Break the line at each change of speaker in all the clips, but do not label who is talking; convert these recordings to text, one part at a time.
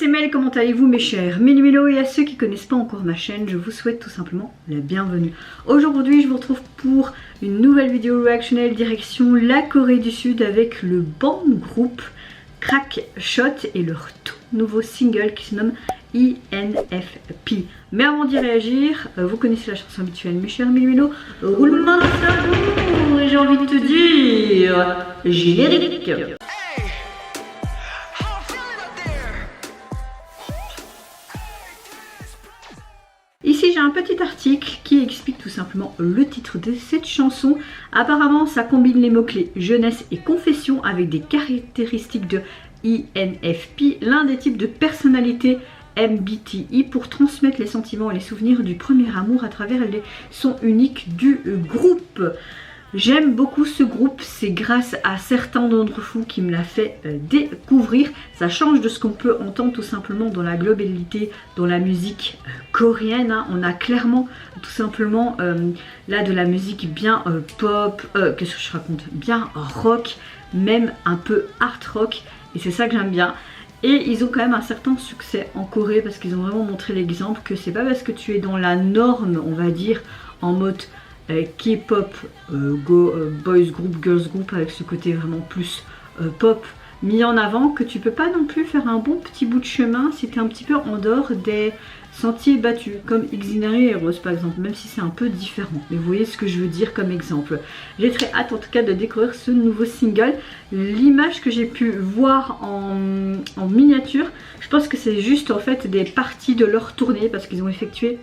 c'est Mel, comment allez-vous mes chers Méli-Mélo, et à ceux qui ne connaissent pas encore ma chaîne, je vous souhaite tout simplement la bienvenue. Aujourd'hui je vous retrouve pour une nouvelle vidéo réactionnelle direction la Corée du Sud avec le band groupe Crack Shot et leur tout nouveau single qui se nomme INFP. Mais avant d'y réagir, vous connaissez la chanson habituelle mes chers Méli-Mélo, roulement de tambour et j'ai envie de te dire générique. Ici j'ai un petit article qui explique tout simplement le titre de cette chanson. Apparemment ça combine les mots-clés jeunesse et confession avec des caractéristiques de INFP, l'un des types de personnalité MBTI, pour transmettre les sentiments et les souvenirs du premier amour à travers les sons uniques du groupe. J'aime beaucoup ce groupe, c'est grâce à certains d'entre vous qui me l'a fait découvrir. Ça change de ce qu'on peut entendre tout simplement dans la globalité, dans la musique coréenne. Hein. On a clairement tout simplement là de la musique bien pop, qu'est-ce que je raconte, bien rock, même un peu art rock. Et c'est ça que j'aime bien. Et ils ont quand même un certain succès en Corée parce qu'ils ont vraiment montré l'exemple que c'est pas parce que tu es dans la norme, on va dire, en mode K-pop, boys group, girls group, avec ce côté vraiment plus pop mis en avant, que tu peux pas non plus faire un bon petit bout de chemin si tu es un petit peu en dehors des sentiers battus, comme Xinari et Rose par exemple, même si c'est un peu différent. Mais vous voyez ce que je veux dire comme exemple. J'ai très hâte en tout cas de découvrir ce nouveau single. L'image que j'ai pu voir en miniature, je pense que c'est juste en fait des parties de leur tournée parce qu'ils ont effectué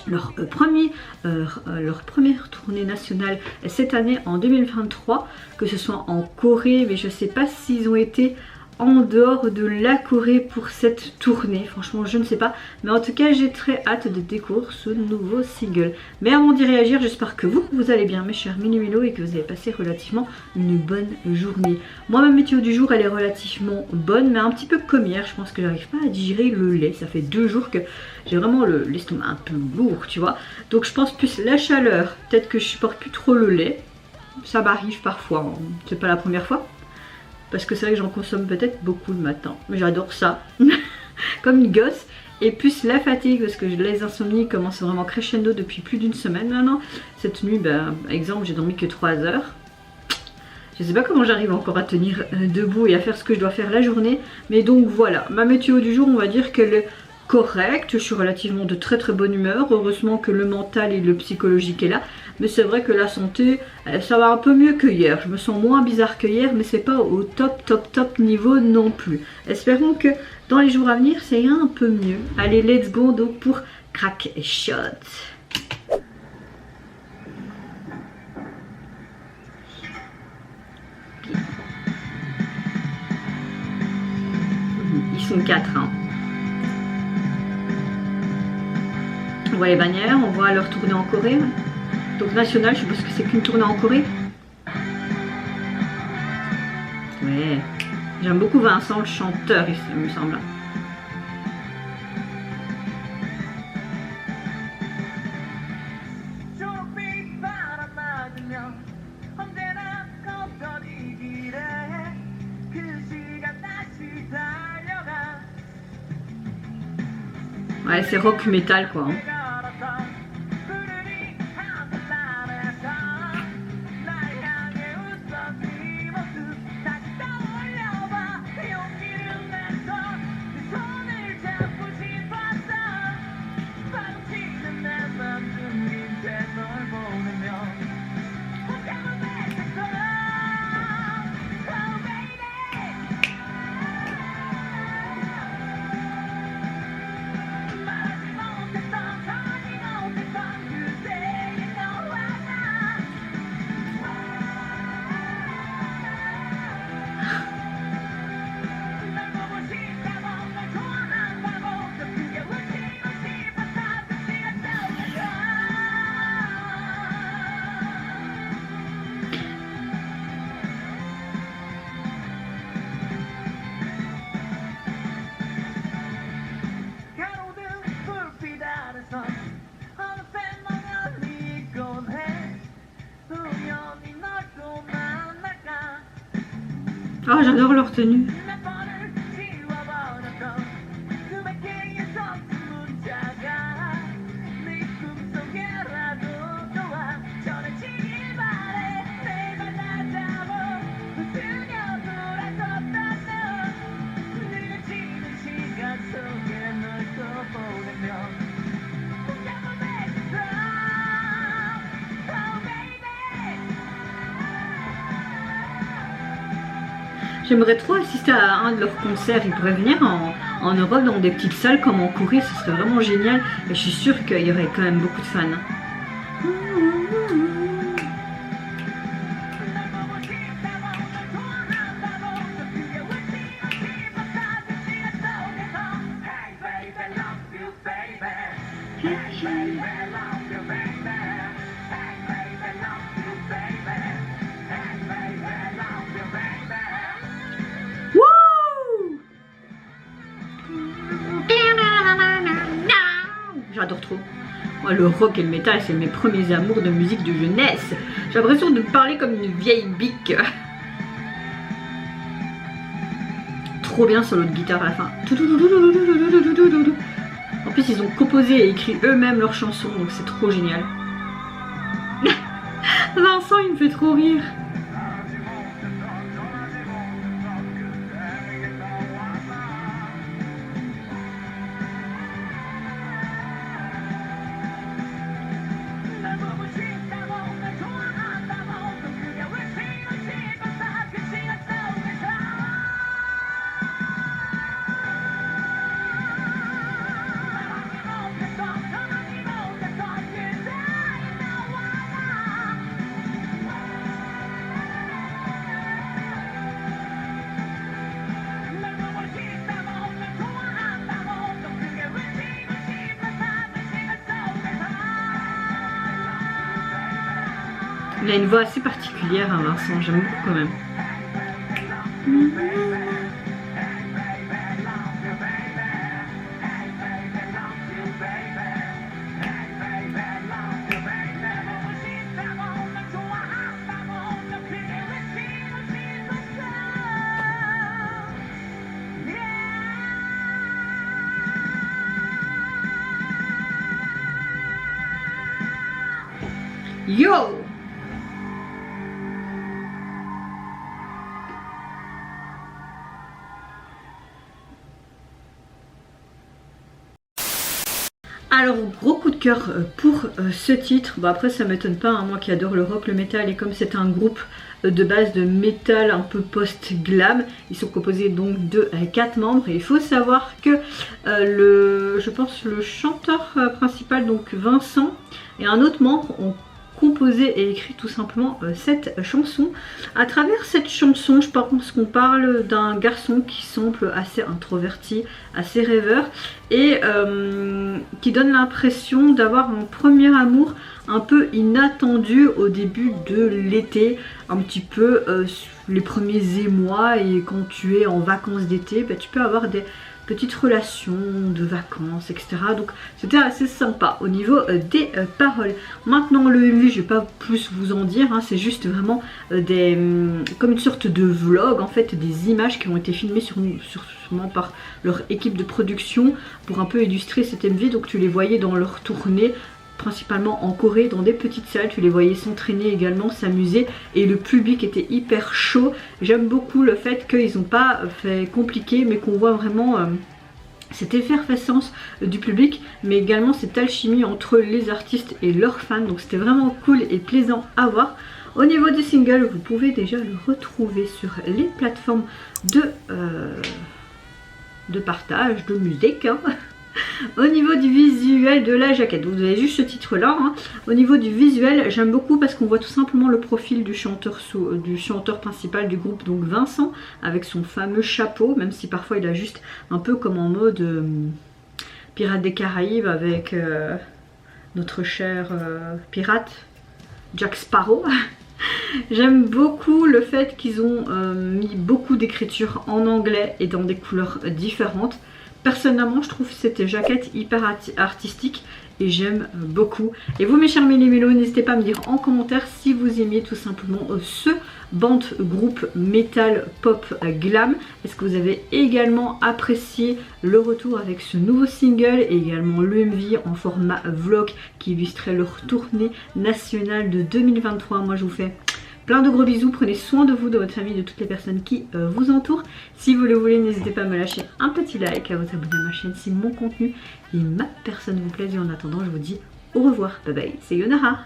leur première tournée nationale cette année en 2023, que ce soit en Corée, mais je sais pas s'ils ont été en dehors de la Corée pour cette tournée, franchement je ne sais pas, mais en tout cas j'ai très hâte de découvrir ce nouveau single. Mais avant d'y réagir, j'espère que vous allez bien mes chers Méli-Mélo et que vous avez passé relativement une bonne journée. Moi ma météo du jour elle est relativement bonne, mais un petit peu comme hier, je pense que j'arrive pas à digérer le lait, ça fait 2 jours que j'ai vraiment l'estomac un peu lourd tu vois, donc je pense plus la chaleur, peut-être que je supporte plus trop le lait, ça m'arrive parfois, hein. C'est pas la première fois. Parce que c'est vrai que j'en consomme peut-être beaucoup le matin. Mais j'adore ça. Comme une gosse. Et plus la fatigue, parce que les insomnies commencent vraiment crescendo depuis plus d'une semaine maintenant. Cette nuit, par exemple, j'ai dormi que 3 heures. Je sais pas comment j'arrive encore à tenir debout et à faire ce que je dois faire la journée. Mais donc voilà, ma météo du jour, on va dire qu'elle est correcte. Je suis relativement de très bonne humeur. Heureusement que le mental et le psychologique est là. Mais c'est vrai que la santé, ça va un peu mieux que hier. Je me sens moins bizarre que hier, mais c'est pas au top niveau non plus. Espérons que dans les jours à venir, ça ira un peu mieux. Allez, let's go donc pour Crack Shot. Ils sont 4, hein. On voit les bannières, on voit leur tournée en Corée. Donc national, je suppose que c'est qu'une tournée en Corée. Ouais. J'aime beaucoup Vincent, le chanteur, il me semble. Ouais, c'est rock metal quoi. Hein. Oh, j'adore leur tenue. J'aimerais trop assister à un de leurs concerts. Ils pourraient venir en Europe dans des petites salles comme en Corée, ce serait vraiment génial. Et je suis sûre qu'il y aurait quand même beaucoup de fans. J'adore trop. Moi, le rock et le métal, c'est mes premiers amours de musique de jeunesse. J'ai l'impression de parler comme une vieille bique. Trop bien solo de guitare à la fin. En plus, ils ont composé et écrit eux-mêmes leurs chansons, donc c'est trop génial. Vincent, il me fait trop rire. Il a une voix assez particulière, hein, Vincent, j'aime beaucoup quand même. Yo! Alors gros coup de cœur pour ce titre. Bon, après ça m'étonne pas, hein, moi qui adore le rock, le métal, et comme c'est un groupe de base de métal un peu post-glam, ils sont composés donc de 4 membres, et il faut savoir que je pense le chanteur principal, donc Vincent, et un autre membre ont composé et écrit tout simplement cette chanson. À travers cette chanson, je pense qu'on parle d'un garçon qui semble assez introverti, assez rêveur, et qui donne l'impression d'avoir un premier amour un peu inattendu au début de l'été, un petit peu les premiers émois, et quand tu es en vacances d'été, bah, tu peux avoir des petites relations de vacances, etc. Donc c'était assez sympa au niveau des paroles. Maintenant le MV, je vais pas plus vous en dire, hein, c'est juste vraiment comme une sorte de vlog, en fait, des images qui ont été filmées sûrement par leur équipe de production pour un peu illustrer cet MV. Donc tu les voyais dans leur tournée, principalement en Corée, dans des petites salles, tu les voyais s'entraîner également, s'amuser, et le public était hyper chaud. J'aime beaucoup le fait qu'ils n'ont pas fait compliqué, mais qu'on voit vraiment cette effervescence du public, mais également cette alchimie entre les artistes et leurs fans. Donc c'était vraiment cool et plaisant à voir. Au niveau du single, vous pouvez déjà le retrouver sur les plateformes de partage de musique, hein. Au niveau du visuel de la jaquette, vous avez juste ce titre là, hein. Au niveau du visuel, j'aime beaucoup parce qu'on voit tout simplement le profil du chanteur principal du groupe, donc Vincent, avec son fameux chapeau, même si parfois il a juste un peu comme en mode Pirates des Caraïbes avec notre cher pirate Jack Sparrow. J'aime beaucoup le fait qu'ils ont mis beaucoup d'écriture en anglais et dans des couleurs différentes. Personnellement, je trouve cette jaquette hyper artistique et j'aime beaucoup. Et vous, mes chers méli-mélos, n'hésitez pas à me dire en commentaire si vous aimiez tout simplement ce band groupe metal pop glam. Est-ce que vous avez également apprécié le retour avec ce nouveau single et également le MV en format vlog qui illustrait leur tournée nationale de 2023. Moi, je vous fais plein de gros bisous, prenez soin de vous, de votre famille, de toutes les personnes qui vous entourent. Si vous le voulez, n'hésitez pas à me lâcher un petit like, à vous abonner à ma chaîne si mon contenu et ma personne vous plaisent. Et en attendant, je vous dis au revoir, bye bye, c'est Yonara.